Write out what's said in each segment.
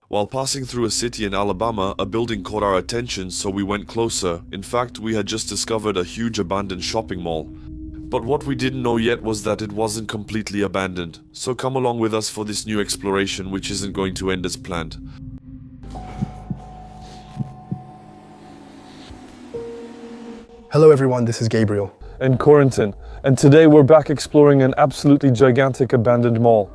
While passing through a city in Alabama, a building caught our attention, so we went closer. In fact, we had just discovered a huge abandoned shopping mall. But what we didn't know yet was that it wasn't completely abandoned. So come along with us for this new exploration, which isn't going to end as planned. Hello everyone, this is Gabriel. And Corentin, and today we're back exploring an absolutely gigantic abandoned mall.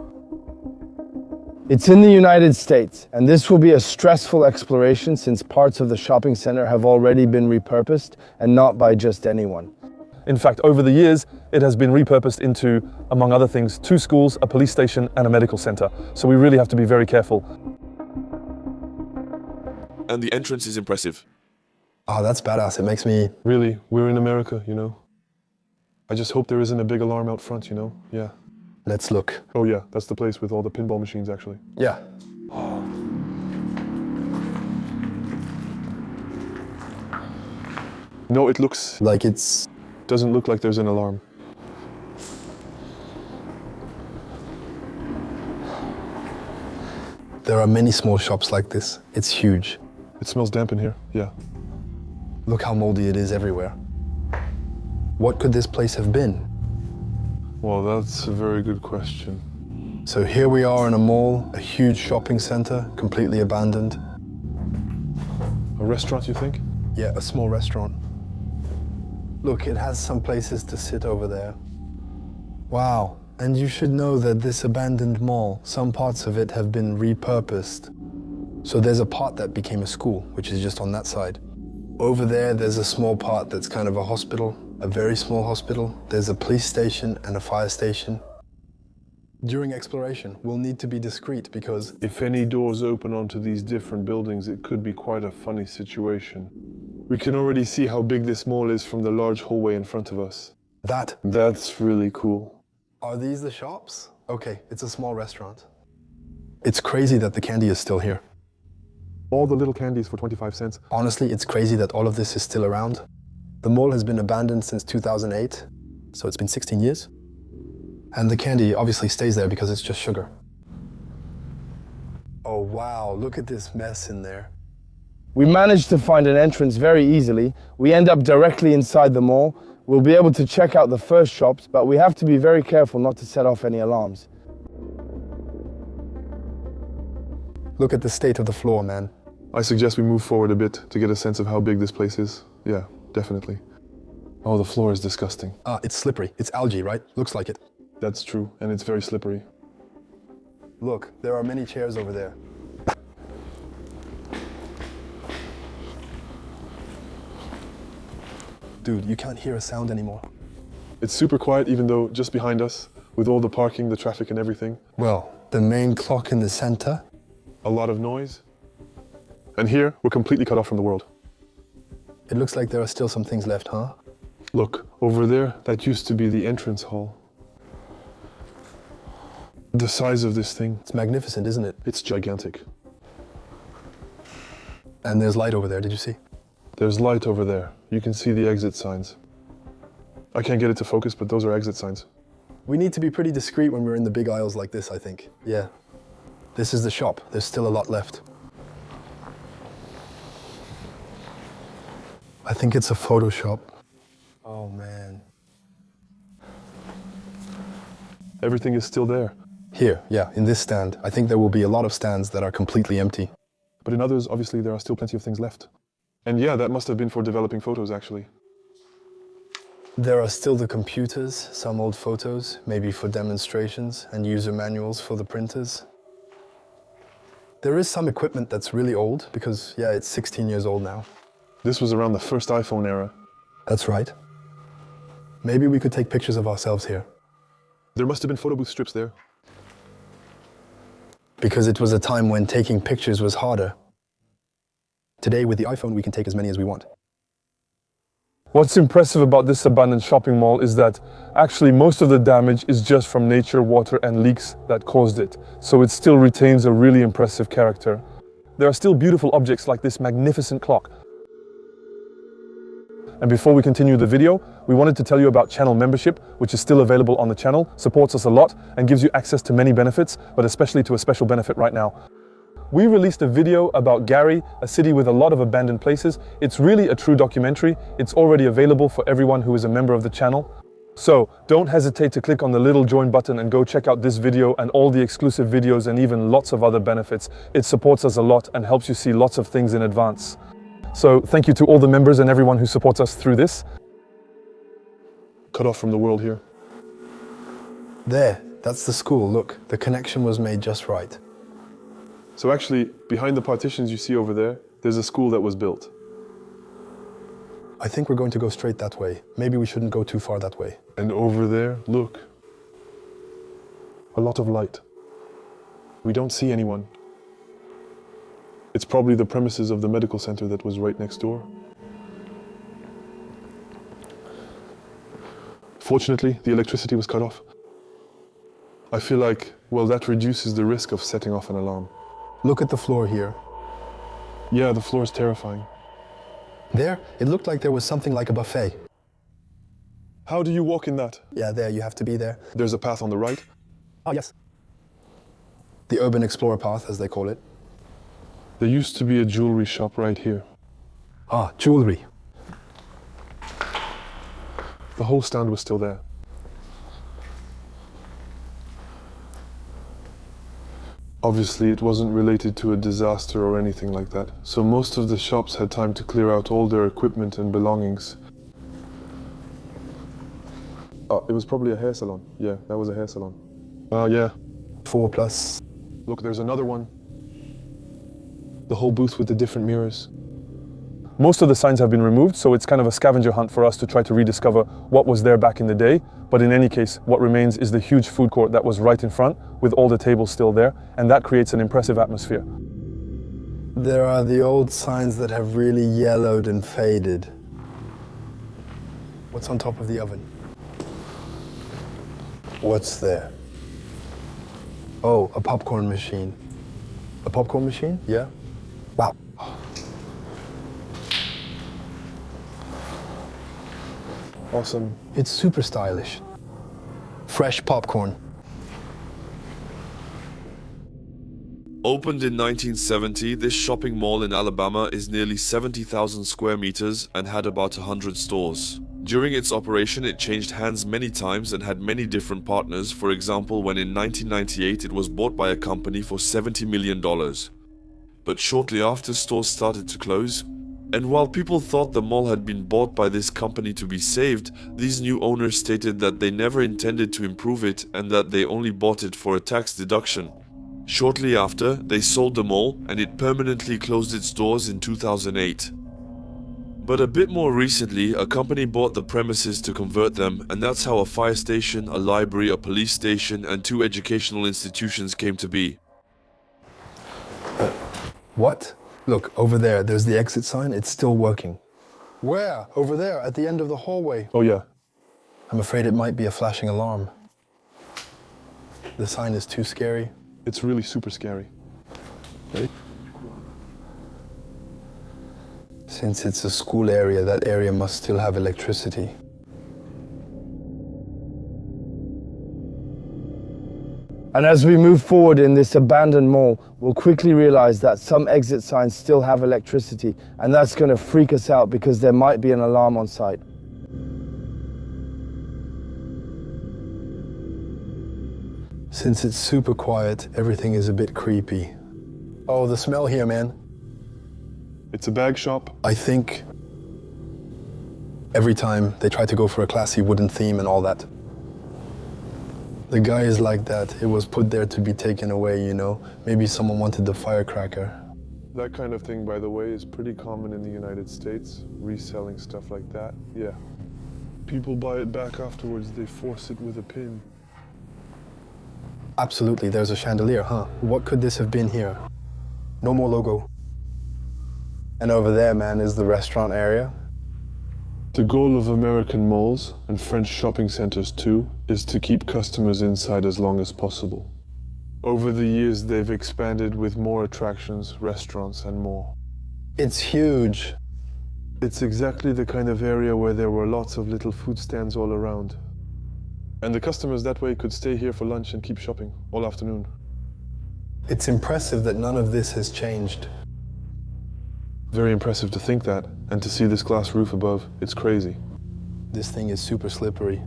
It's in the United States, and this will be a stressful exploration since parts of the shopping center have already been repurposed, and not by just anyone. In fact, over the years, it has been repurposed into, among other things, 2 schools, a police station, and a medical center. So we really have to be very careful. And the entrance is impressive. Oh, that's badass. It makes me... Really, we're in America, you know? I just hope there isn't a big alarm out front, you know? Yeah. Let's look. Oh yeah, that's the place with all the pinball machines, actually. Yeah. No, it looks... Like it's... Doesn't look like there's an alarm. There are many small shops like this. It's huge. It smells damp in here, yeah. Look how moldy it is everywhere. What could this place have been? Well, that's a very good question. So here we are in a mall, a huge shopping center, completely abandoned. A restaurant, you think? Yeah, a small restaurant. Look, it has some places to sit over there. Wow, and you should know that this abandoned mall, some parts of it have been repurposed. So there's a part that became a school, which is just on that side. Over there, there's a small part that's kind of a hospital, a very small hospital. There's a police station and a fire station. During exploration, we'll need to be discreet because... If any doors open onto these different buildings, it could be quite a funny situation. We can already see how big this mall is from the large hallway in front of us. That's really cool. Are these the shops? Okay, it's a small restaurant. It's crazy that the candy is still here. All the little candies for 25 cents. Honestly, it's crazy that all of this is still around. The mall has been abandoned since 2008, so it's been 16 years. And the candy obviously stays there because it's just sugar. Oh wow, look at this mess in there. We managed to find an entrance very easily. We end up directly inside the mall. We'll be able to check out the first shops, but we have to be very careful not to set off any alarms. Look at the state of the floor, man. I suggest we move forward a bit to get a sense of how big this place is. Yeah, definitely. Oh, the floor is disgusting. It's slippery. It's algae, right? Looks like it. That's true, and it's very slippery. Look, there are many chairs over there. Dude, you can't hear a sound anymore. It's super quiet, even though just behind us, with all the parking, the traffic and everything. Well, the main clock in the center. A lot of noise. And here, we're completely cut off from the world. It looks like there are still some things left, huh? Look, over there, that used to be the entrance hall. The size of this thing. It's magnificent, isn't it? It's gigantic. And there's light over there, did you see? There's light over there. You can see the exit signs. I can't get it to focus, but those are exit signs. We need to be pretty discreet when we're in the big aisles like this, I think. Yeah. This is the shop. There's still a lot left. I think it's a photo shop. Oh, man. Everything is still there. Here, yeah, in this stand. I think there will be a lot of stands that are completely empty. But in others, obviously, there are still plenty of things left. And yeah, that must have been for developing photos, actually. There are still the computers, some old photos, maybe for demonstrations, and user manuals for the printers. There is some equipment that's really old, because, yeah, it's 16 years old now. This was around the first iPhone era. That's right. Maybe we could take pictures of ourselves here. There must have been photo booth strips there. Because it was a time when taking pictures was harder. Today, with the iPhone, we can take as many as we want. What's impressive about this abandoned shopping mall is that actually most of the damage is just from nature, water, and leaks that caused it. So it still retains a really impressive character. There are still beautiful objects like this magnificent clock. And before we continue the video, we wanted to tell you about channel membership, which is still available on the channel, supports us a lot, and gives you access to many benefits, but especially to a special benefit right now. we released a video about Gary, a city with a lot of abandoned places. It's really a true documentary. It's already available for everyone who is a member of the channel. So don't hesitate to click on the little join button and go check out this video and all the exclusive videos and even lots of other benefits. It supports us a lot and helps you see lots of things in advance. So thank you to all the members and everyone who supports us through this. Cut off from the world here. There, that's the school. Look, the connection was made just right. So actually, behind the partitions you see over there, there's a school that was built. I think we're going to go straight that way. Maybe we shouldn't go too far that way. And over there, look. A lot of light. We don't see anyone. It's probably the premises of the medical center that was right next door. Fortunately, the electricity was cut off. I feel like, well, that reduces the risk of setting off an alarm. Look at the floor here. Yeah, the floor is terrifying. There, it looked like there was something like a buffet. How do you walk in that? Yeah, there, you have to be there. There's a path on the right. Oh, yes. The Urban Explorer path, as they call it. There used to be a jewelry shop right here. Ah, jewelry. The whole stand was still there. Obviously, it wasn't related to a disaster or anything like that, so most of the shops had time to clear out all their equipment and belongings. Oh, it was probably a hair salon. Yeah, that was a hair salon. Yeah. 4+. Look, there's another one. The whole booth with the different mirrors. Most of the signs have been removed, so it's kind of a scavenger hunt for us to try to rediscover what was there back in the day. But in any case, what remains is the huge food court that was right in front, with all the tables still there, and that creates an impressive atmosphere. There are the old signs that have really yellowed and faded. What's on top of the oven? What's there? Oh, a popcorn machine. A popcorn machine? Yeah. Wow. Awesome. It's super stylish. Fresh popcorn. Opened in 1970, this shopping mall in Alabama is nearly 70,000 square meters and had about 100 stores. During its operation, it changed hands many times and had many different partners. For example, when in 1998 it was bought by a company for $70 million. But shortly after, stores started to close. And while people thought the mall had been bought by this company to be saved, these new owners stated that they never intended to improve it and that they only bought it for a tax deduction. Shortly after, they sold the mall and it permanently closed its doors in 2008. But a bit more recently, a company bought the premises to convert them, and that's how a fire station, a library, a police station, and 2 educational institutions came to be. What? Look, over there, there's the exit sign. It's still working. Where? Over there, at the end of the hallway. Oh yeah. I'm afraid it might be a flashing alarm. The sign is too scary. It's really super scary. Ready? Since it's a school area, that area must still have electricity. And as we move forward in this abandoned mall, we'll quickly realize that some exit signs still have electricity, and that's going to freak us out because there might be an alarm on site. Since it's super quiet, everything is a bit creepy. Oh, the smell here, man. It's a bag shop. I think every time they try to go for a classy wooden theme and all that. The guy is like that. It was put there to be taken away, you know? Maybe someone wanted the firecracker. That kind of thing, by the way, is pretty common in the United States. Reselling stuff like that, yeah. People buy it back afterwards, they force it with a pin. Absolutely, there's a chandelier, huh? What could this have been here? No more logo. And over there, man, is the restaurant area. The goal of American malls, and French shopping centers too, is to keep customers inside as long as possible. Over the years, they've expanded with more attractions, restaurants, and more. It's huge. It's exactly the kind of area where there were lots of little food stands all around. And the customers that way could stay here for lunch and keep shopping all afternoon. It's impressive that none of this has changed. Very impressive to think that, and to see this glass roof above. It's crazy. This thing is super slippery.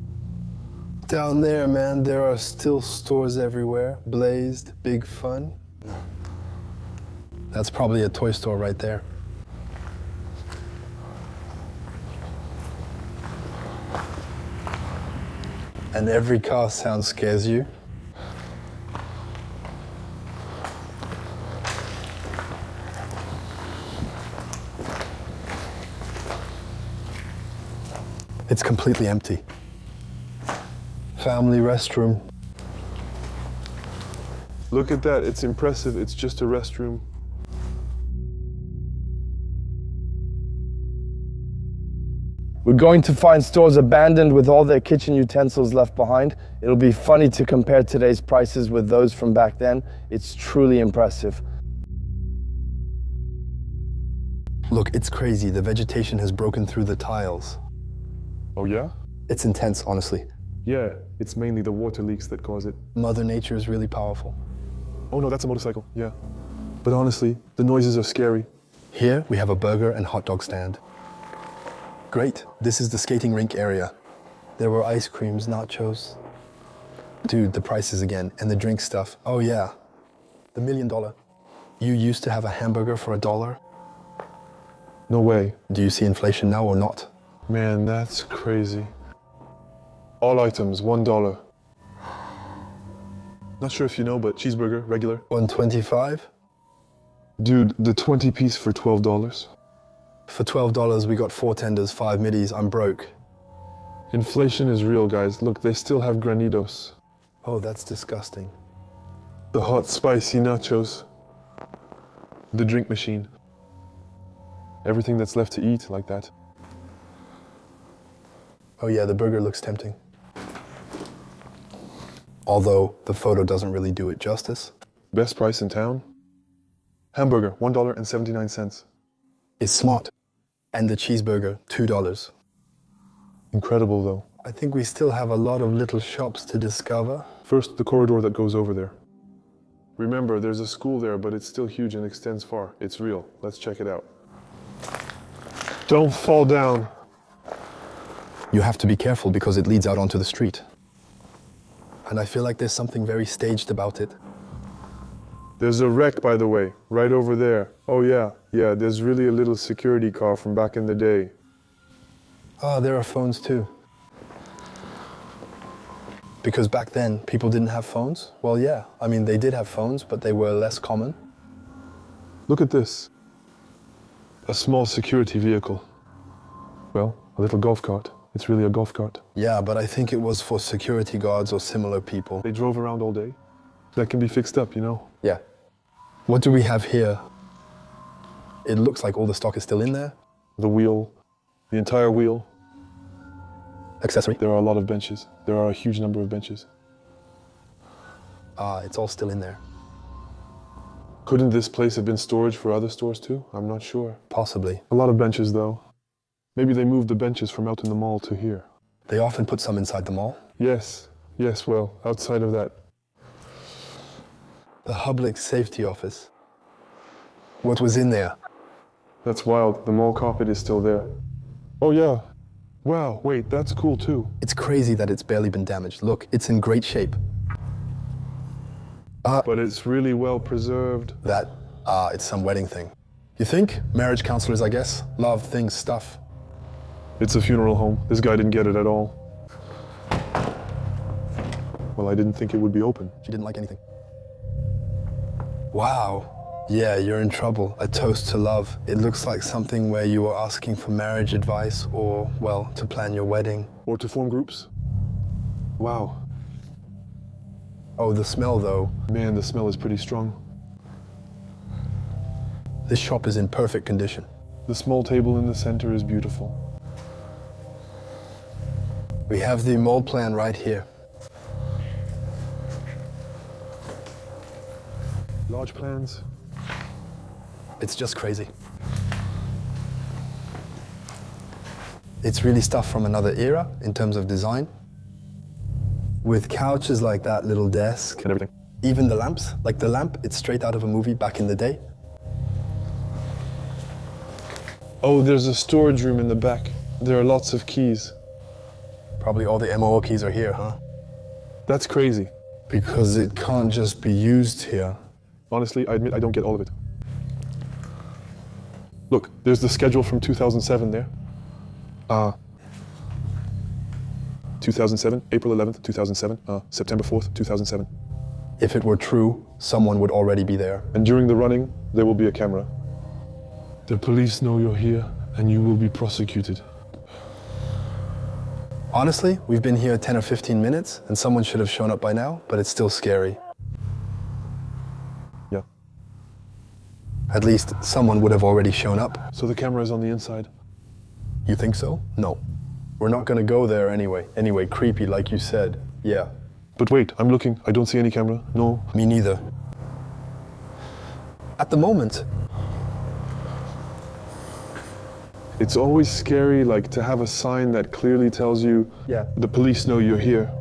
Down there, man, there are still stores everywhere. Blazed, Big Fun. That's probably a toy store right there. And every car sound scares you. It's completely empty. Family restroom. Look at that, it's impressive. It's just a restroom. We're going to find stores abandoned with all their kitchen utensils left behind. It'll be funny to compare today's prices with those from back then. It's truly impressive. Look, it's crazy. The vegetation has broken through the tiles. Oh yeah? It's intense, honestly. Yeah, it's mainly the water leaks that cause it. Mother Nature is really powerful. Oh no, that's a motorcycle, yeah. But honestly, the noises are scary. Here, we have a burger and hot dog stand. Great, this is the skating rink area. There were ice creams, nachos. Dude, the prices again, and the drink stuff. Oh yeah, the $1 million. You used to have a hamburger for $1. No way. Do you see inflation now or not? Man, that's crazy. All items, $1. Not sure if you know, but cheeseburger, regular. $1.25? Dude, the 20 piece for $12. For $12, we got 4 tenders, 5 middies. I'm broke. Inflation is real, guys. Look, they still have granitos. Oh, that's disgusting. The hot, spicy nachos. The drink machine. Everything that's left to eat like that. Oh yeah, the burger looks tempting. Although the photo doesn't really do it justice. Best price in town? Hamburger, $1.79. It's smart. And the cheeseburger, $2. Incredible though. I think we still have a lot of little shops to discover. First, the corridor that goes over there. Remember, there's a school there, but it's still huge and extends far. It's real. Let's check it out. Don't fall down. You have to be careful because it leads out onto the street. And I feel like there's something very staged about it. There's a wreck, by the way, right over there. Oh yeah, there's really a little security car from back in the day. Ah, there are phones too. Because back then, people didn't have phones? Well, yeah. I mean, they did have phones, but they were less common. Look at this. A small security vehicle. Well, a little golf cart. It's really a golf cart. Yeah, but I think it was for security guards or similar people. They drove around all day. That can be fixed up, you know? Yeah. What do we have here? It looks like all the stock is still in there. The wheel, the entire wheel. Accessory. There are a lot of benches. There are a huge number of benches. Ah, it's all still in there. Couldn't this place have been storage for other stores too? I'm not sure. Possibly. A lot of benches though. Maybe they moved the benches from out in the mall to here. They often put some inside the mall. Yes, well, outside of that. The public safety office. What was in there? That's wild. The mall carpet is still there. Oh yeah. Wow, wait, that's cool too. It's crazy that it's barely been damaged. Look, it's in great shape. But it's really well preserved. It's some wedding thing. You think? Marriage counselors, I guess. Love, things, stuff. It's a funeral home. This guy didn't get it at all. Well, I didn't think it would be open. She didn't like anything. Wow. Yeah, you're in trouble. A toast to love. It looks like something where you are asking for marriage advice or, well, to plan your wedding. Or to form groups. Wow. Oh, the smell though. Man, the smell is pretty strong. This shop is in perfect condition. The small table in the center is beautiful. We have the mall plan right here. Large plans. It's just crazy. It's really stuff from another era in terms of design. With couches like that little desk. And everything. Even the lamps, like the lamp, it's straight out of a movie back in the day. Oh, there's a storage room in the back. There are lots of keys. Probably all the MO keys are here, huh? That's crazy. Because it can't just be used here. Honestly, I admit I don't get all of it. Look, there's the schedule from 2007 there. 2007, April 11th, 2007, September 4th, 2007. If it were true, someone would already be there. And during the running, there will be a camera. The police know you're here, and you will be prosecuted. Honestly, we've been here 10 or 15 minutes, and someone should have shown up by now, but it's still scary. Yeah. At least someone would have already shown up. So the camera is on the inside. You think so? No. We're not gonna go there anyway. Anyway, creepy, like you said. Yeah. But wait, I'm looking. I don't see any camera. No. Me neither. At the moment. It's always scary, like, to have a sign that clearly tells you, Yeah. the police know you're here.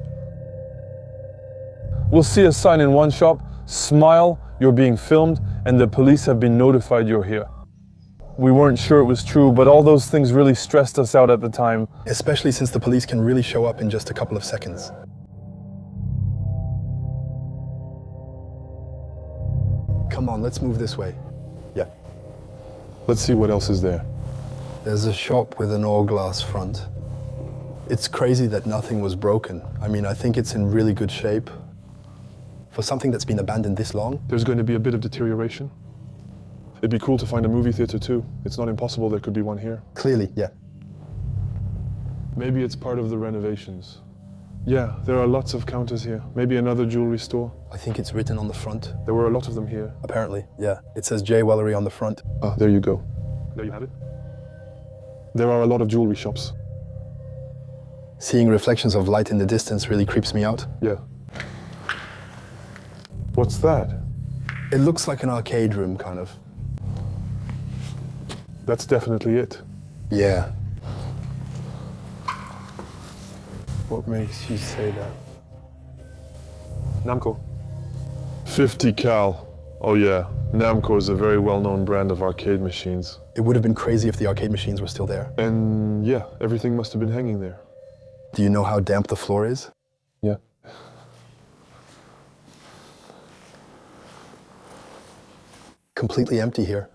We'll see a sign in one shop, smile, you're being filmed, and the police have been notified you're here. We weren't sure it was true, but all those things really stressed us out at the time. Especially since the police can really show up in just a couple of seconds. Come on, let's move this way. Yeah. Let's see what else is there. There's a shop with an all-glass front. It's crazy that nothing was broken. I mean, I think it's in really good shape. For something that's been abandoned this long. There's going to be a bit of deterioration. It'd be cool to find a movie theater too. It's not impossible there could be one here. Clearly, yeah. Maybe it's part of the renovations. Yeah, there are lots of counters here. Maybe another jewelry store. I think it's written on the front. There were a lot of them here. Apparently, yeah. It says Jewelry on the front. Ah, there you go. There you have it. There are a lot of jewelry shops. Seeing reflections of light in the distance really creeps me out. Yeah. What's that? It looks like an arcade room, kind of. That's definitely it. Yeah. What makes you say that? Namco. 50 cal. Oh yeah, Namco is a very well-known brand of arcade machines. It would have been crazy if the arcade machines were still there. And yeah, everything must have been hanging there. Do you know how damp the floor is? Yeah. Completely empty here.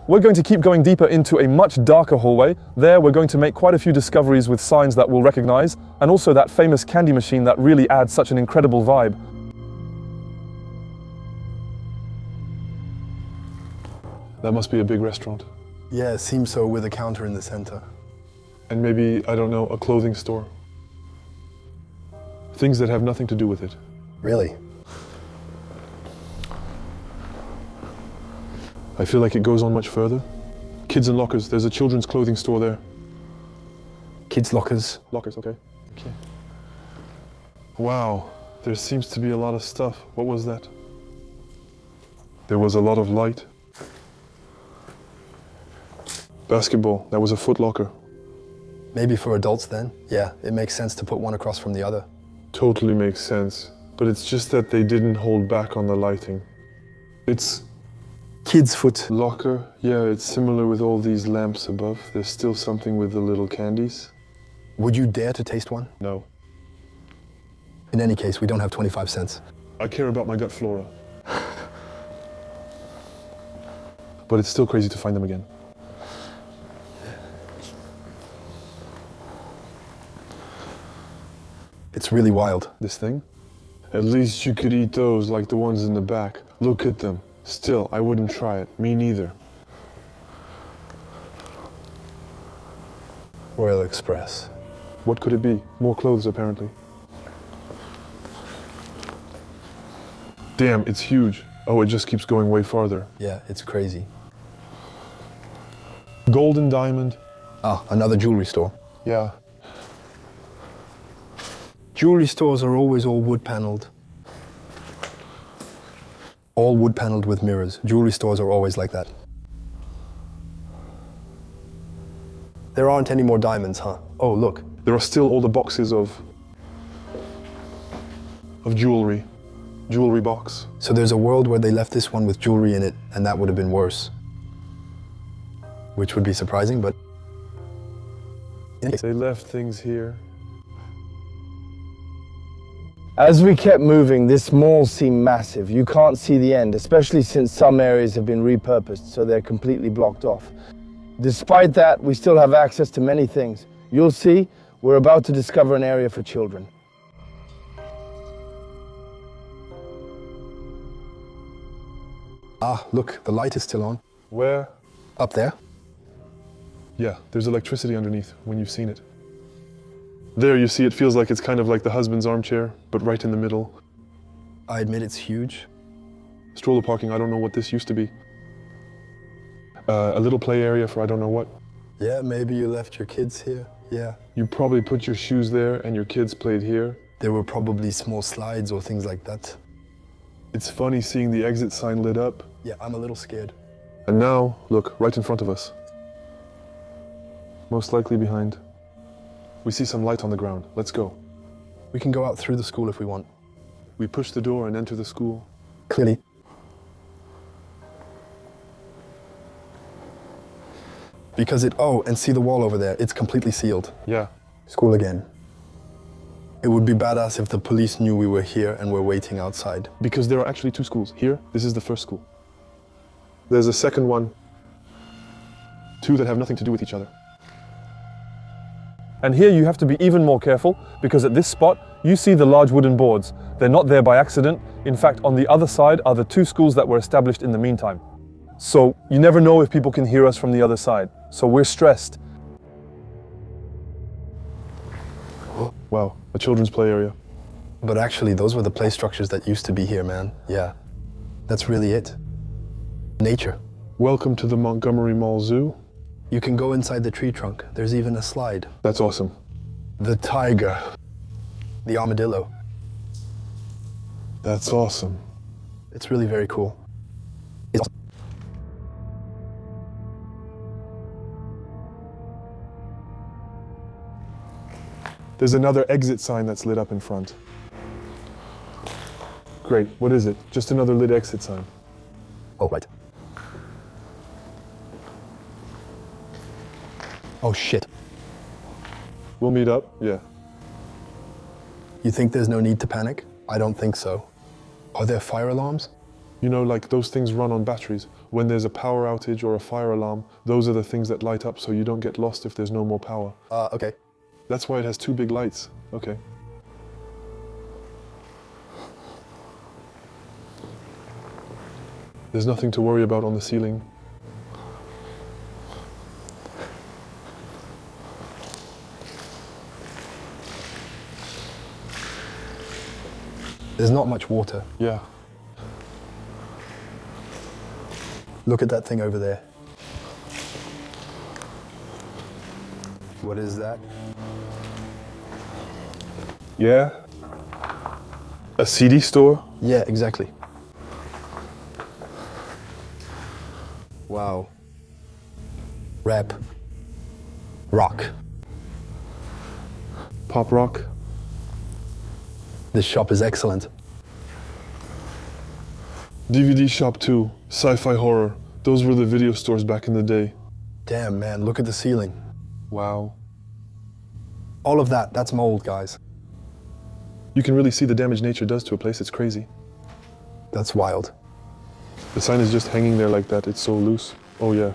We're going to keep going deeper into a much darker hallway. There, we're going to make quite a few discoveries with signs that we'll recognize, and also that famous candy machine that really adds such an incredible vibe. That must be a big restaurant. Yeah, it seems so, with a counter in the center. And maybe, I don't know, a clothing store. Things that have nothing to do with it. Really? I feel like it goes on much further. Kids and lockers. There's a children's clothing store there. Kids' lockers. Lockers, okay. Okay. Wow, there seems to be a lot of stuff. What was that? There was a lot of light. Basketball. That was a Foot Locker. Maybe for adults then. Yeah, it makes sense to put one across from the other. Totally makes sense. But it's just that they didn't hold back on the lighting. It's Kids' foot. locker. Yeah, it's similar with all these lamps above. There's still something with the little candies. Would you dare to taste one? No. In any case, we don't have 25 cents. I care about my gut flora. But it's still crazy to find them again. It's really wild. This thing? At least you could eat those like the ones in the back. Look at them. Still, I wouldn't try it. Me neither. Royal Express. What could it be? More clothes, apparently. Damn, it's huge. Oh, it just keeps going way farther. Yeah, it's crazy. Golden Diamond. Ah, another jewelry store. Yeah. Jewelry stores are always all wood paneled. All wood paneled with mirrors. Jewelry stores are always like that. There aren't any more diamonds, huh? Oh, look. There are still all the boxes of jewelry. Jewelry box. So there's a world where they left this one with jewelry in it, and that would have been worse. Which would be surprising, but... They left things here. As we kept moving, this mall seemed massive. You can't see the end, especially since some areas have been repurposed, so they're completely blocked off. Despite that, we still have access to many things. You'll see, we're about to discover an area for children. Ah, look, the light is still on. Where? Up there. Yeah, there's electricity underneath when you've seen it. There you see it feels like it's kind of like the husband's armchair, but right in the middle. I admit it's huge. Stroller parking, I don't know what this used to be. A little play area for I don't know what. Yeah, maybe you left your kids here. Yeah. You probably put your shoes there and your kids played here. There were probably small slides or things like that. It's funny seeing the exit sign lit up. Yeah, I'm a little scared. And now, look, right in front of us. Most likely behind. We see some light on the ground. Let's go. We can go out through the school if we want. We push the door and enter the school. Clearly. Because and see the wall over there, it's completely sealed. Yeah. School again. It would be badass if the police knew we were here and were waiting outside. Because there are actually two schools. Here, this is the first school. There's a second one. Two that have nothing to do with each other. And here you have to be even more careful, because at this spot, you see the large wooden boards. They're not there by accident. In fact, on the other side are the two schools that were established in the meantime. So you never know if people can hear us from the other side. So we're stressed. Wow, a children's play area. But actually, those were the play structures that used to be here, man. Yeah. That's really it. Nature. Welcome to the Montgomery Mall Zoo. You can go inside the tree trunk. There's even a slide. That's awesome. The tiger. The armadillo. That's awesome. It's really very cool. It's awesome. There's another exit sign that's lit up in front. Great, what is it? Just another lit exit sign. Oh, right. Oh, shit. We'll meet up, yeah. You think there's no need to panic? I don't think so. Are there fire alarms? You know, like those things run on batteries. When there's a power outage or a fire alarm, those are the things that light up so you don't get lost if there's no more power. Okay. That's why it has two big lights. Okay. There's nothing to worry about on the ceiling. There's not much water. Yeah. Look at that thing over there. What is that? Yeah? A CD store? Yeah, exactly. Wow. Rap. Rock. Pop rock? This shop is excellent. DVD shop too. Sci-fi horror. Those were the video stores back in the day. Damn, man, look at the ceiling. Wow. All of that, that's mold, guys. You can really see the damage nature does to a place. It's crazy. That's wild. The sign is just hanging there like that. It's so loose. Oh yeah.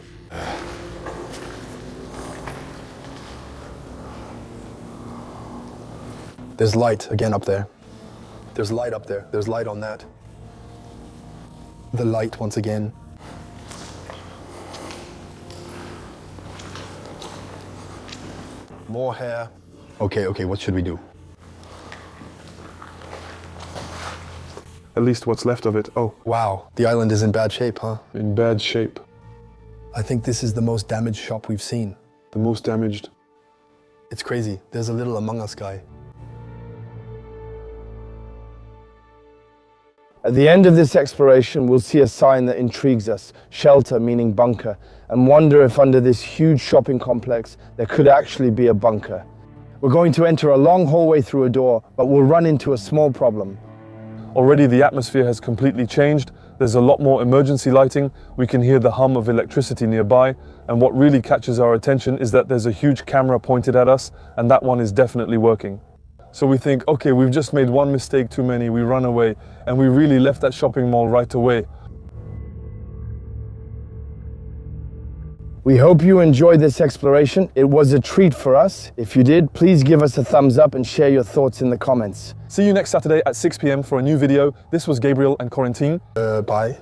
There's light again up there. There's light up there. There's light on that. The light once again. More hair. Okay, what should we do? At least what's left of it. Oh, Wow, the island is in bad shape, huh? in bad shape. I think this is the most damaged shop we've seen. The most damaged. It's crazy. There's a little Among Us guy. At the end of this exploration, we'll see a sign that intrigues us, shelter meaning bunker, and wonder if under this huge shopping complex there could actually be a bunker. We're going to enter a long hallway through a door, but we'll run into a small problem. Already the atmosphere has completely changed. There's a lot more emergency lighting. We can hear the hum of electricity nearby. And what really catches our attention is that there's a huge camera pointed at us, and that one is definitely working. So we think, okay, we've just made one mistake too many, we run away, and we really left that shopping mall right away. We hope you enjoyed this exploration. It was a treat for us. If you did, please give us a thumbs up and share your thoughts in the comments. See you next Saturday at 6 p.m. for a new video. This was Gabriel and Corentin. Bye.